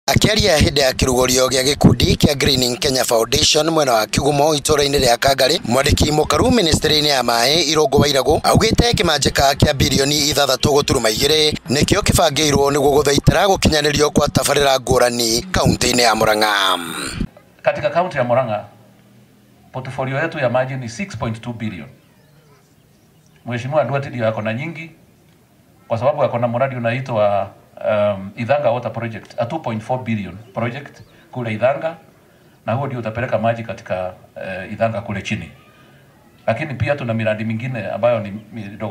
Akiaria hinde ya kirugorio gya gikundi kia Greening Kenya Foundation mwena wa Kigumo itura-ini ria Kangari, mwandiki mukaru ministry-ini ya mai Irungu Wairagu augite kimanjika kia bilioni 6.2 nikio kibangiirwo niguo guthaitira gukinyanirio kwa tabarira ngurani kaunti-ini ya Murang'a. Katika kaunti ya Murang'a portfolio yetu ya maji ni 6.2 billion. Mheshimiwa Duarte ndio yako na nyingi kwa sababu yako na mradi unaitwa Ithanga Water Project, a 2.4 billion project kule Ithanga, na huo ndio utapeleka maji katika Ithanga kule chini. Lakini pia tuna miradi mingine ambayo ni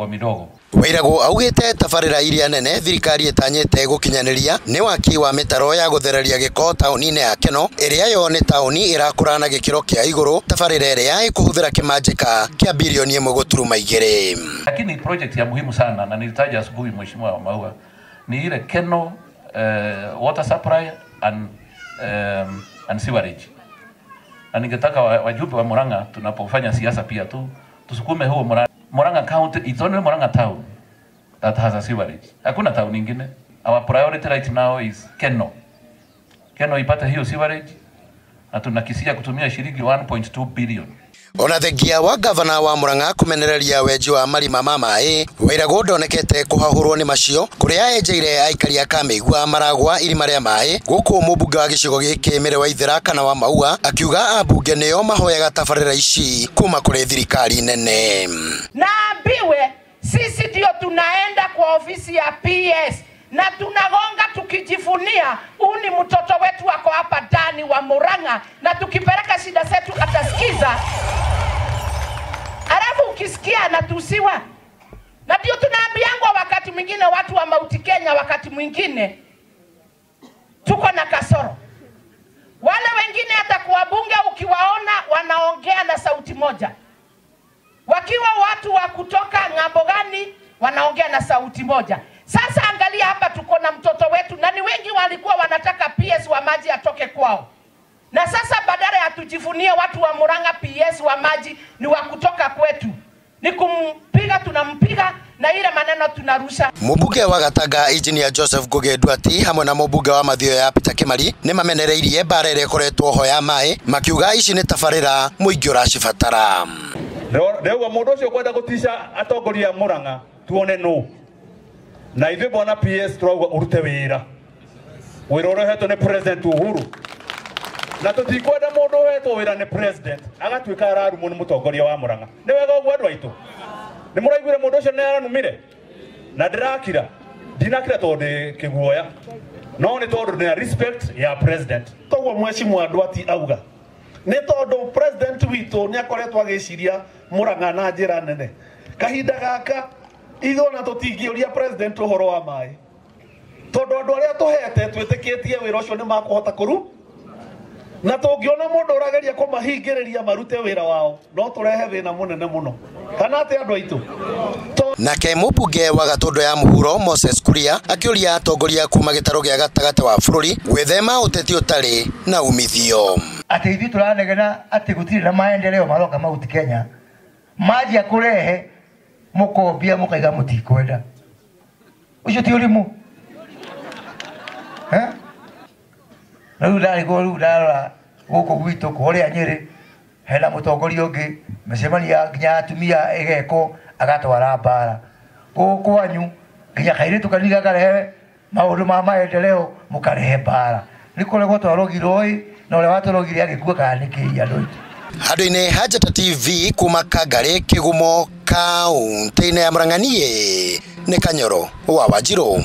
midogo. Wairagu augite tabarira iria nene thirikari etanyete gukinyaniria ni waki wa mitaro ya guthereria giko tauni-ini ya Keno iria yo ni tauni irakura na gikiro kia iguru, tabarira iria ikuhuthira kimanjika kia bilioni 1.2. Lakini project ya muhimu sana na nilitaja asubuhi Mheshimiwa Maua ni ile Keno water supply and sewerage. Na ningetaka wajumbe wa Murang'a tunapofanya siasa pia tusukume huo Murang'a County, it's only Murang'a town that has a sewerage. Hakuna town nyingine. Our priority right now is Keno. Keno ipate hiyo sewerage na tunakisia kutumia shilingi 1.2 billion. Ona thengia wa gavana wa Murang'a kumenereria wenji wa marima ma mai, Wairagu ndonekete kuhahurwo ni macio kuria enjeire aikari a Kamegua maragwa irima ria mai guku mubunge wa gicigo giki Mere Waithera kana wa Maua akiuga ambunge nio mahoyaga tabarira ici kuma kuri thirikari nene. Naambiwe sisi ndio tunaenda kwa ofisi ya PS na tunagonga tukijifunia uni mtoto wetu wako hapa ndani wa Murang'a, na tukipeleka shida zetu atasikiza. Alafu ukisikia anatusiwa. Na ndio tunaambiangwa wakati mwingine watu wa Mount Kenya, wakati mwingine tuko na kasoro. Wale wengine hata kwa bunge ukiwaona wanaongea na sauti moja. Wakiwa watu wa kutoka ng'ambo gani wanaongea na sauti moja. Sasa angalia hapa tuko na mtoto wetu na ni wengi walikuwa wanataka PS wa maji atoke kwao. Na sasa badala ya tujivunie watu wa Murang'a PS wa maji ni wa kutoka kwetu. Ni kumpiga tunampiga na ile maneno tunarusha. Mubunge wa Gatanga Engineer Joseph Ngugi Duarte hamwe na mubunge wa Mathioya ya Peter Kimari ni mamenereirie bara ire koretwo ho ya mai makiuga ici ni tabarira muingi uracibatara. Rĩu mũndũ ũcio kwenda gũtisha atongoria Murang'a tuone no. Na ithuĩ bona PS turauga urute wĩra. Wĩra ũrehetwo nĩ President Uhuru. Na tutikwenda mũndũ ũhetwo wĩra nĩ president agatuĩka ararumwo nĩ mũtongoria wa Murang'a. Nĩ wega ũguo andũ aitũ. Nĩ mũraiguire mũndũ ũcio nĩ aranumire. Na ndinakira tondũ kĩguoya. No nĩ tondũ nĩ respect ya president. Toguo Mheshimiwa Duarte auga. Nĩ tondũ president witũ nĩ akoretwo agĩciria Murang'a na njĩra nene. Kahinda gaka ithuĩ na tũtingĩũria president ũhoro wa maĩ. Tondũ andũ arĩa tũhete twĩtĩkĩtie wĩra ũcio nĩ makũhota kũru. Na tũngĩona mũndũ ũrageria kũmahingĩrĩria marute wĩra wao no tũrehe thĩna mũnene mũno. Kana atĩ andũ aitũ. Nake mubunge wa Gatundu ya Muhuro Moses Kuria akiuria atongoria kuma gĩtaro gĩa gatagati wa bũrũri gwĩthema ũteti ũtarĩ na umithio. Ati hivi turanegena ati gutiri na maendeleo maroka Mount Kenya. Maji ya kurehe mukombia mukaiga mutikwenda. Ucio ti urimu. Riu ndarora guku gwitu kuria Nyeri hena mutongoria ungi micemania nginya atumia igeko agatwara mbara guku anyu nginya kairitu kaniga garehe maundu ma maendeleo mukarehe mbara nikuregwo twarogiroi na ule watorogire agikua kana niki andu Handũ-inĩ ha Njata TV kuma Kangari Kigumo kaunti-inĩ ya Murang'a, niĩ nĩ Kanyoro wa Wanjiru.